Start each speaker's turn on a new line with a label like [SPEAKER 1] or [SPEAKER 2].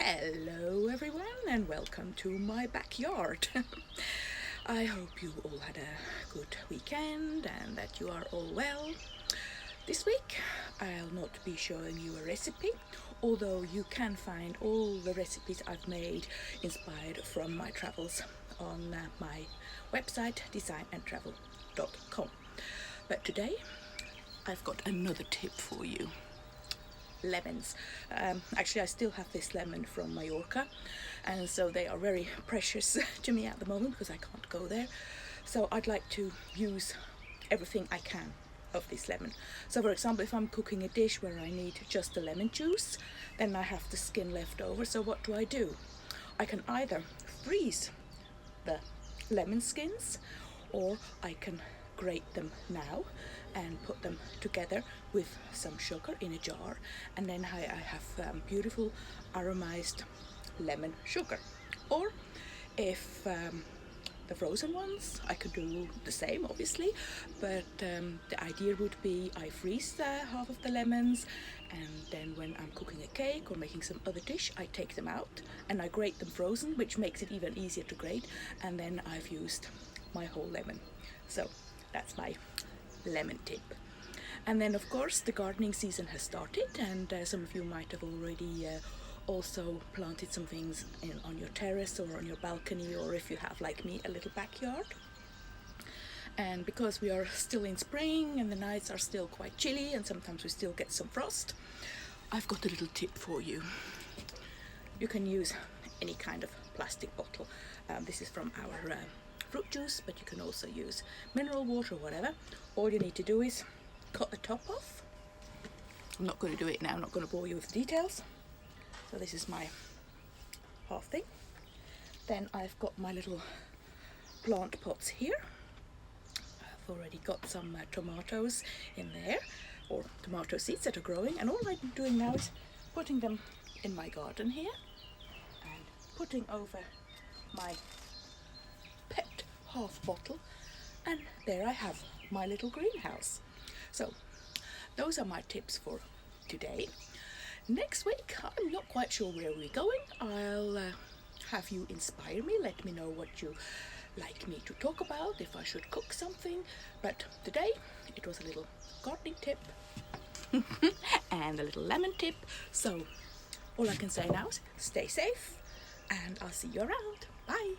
[SPEAKER 1] Hello everyone and welcome to my backyard. I hope you all had a good weekend and that you are all well. This week I'll not be showing you a recipe, although you can find all the recipes I've made inspired from my travels on my website designandtravel.com. But today I've got another tip for you. Lemons. Actually, I still have this lemon from Mallorca, and so they are very precious to me at the moment because I can't go there. So I'd like to use everything I can of this lemon. So for example, if I'm cooking a dish where I need just the lemon juice, then I have the skin left over. So what do? I can either freeze the lemon skins, or I can grate them now and put them together with some sugar in a jar, and then I have beautiful aromatized lemon sugar. Or if the frozen ones, I could do the same obviously, but the idea would be I freeze half of the lemons, and then when I'm cooking a cake or making some other dish, I take them out and I grate them frozen, which makes it even easier to grate, and then I've used my whole lemon. So that's my lemon tip. And then of course the gardening season has started, and some of you might have already also planted some things on your terrace or on your balcony, or if you have, like me, a little backyard. And because we are still in spring and the nights are still quite chilly and sometimes we still get some frost, I've got a little tip for you. You can use any kind of plastic bottle. This is from our fruit juice, but you can also use mineral water or whatever. All you need to do is cut the top off. I'm not going to do it now, I'm not going to bore you with the details. So this is my half thing. Then I've got my little plant pots here. I've already got some tomatoes in there, or tomato seeds that are growing, and all I'm doing now is putting them in my garden here and putting over my pet half bottle, and there I have my little greenhouse. So those are my tips for today. Next week I'm not quite sure where we're going. I'll have you inspire me, let me know what you like me to talk about, if I should cook something. But today it was a little gardening tip and a little lemon tip. So all I can say now is stay safe, and I'll see you around. Bye.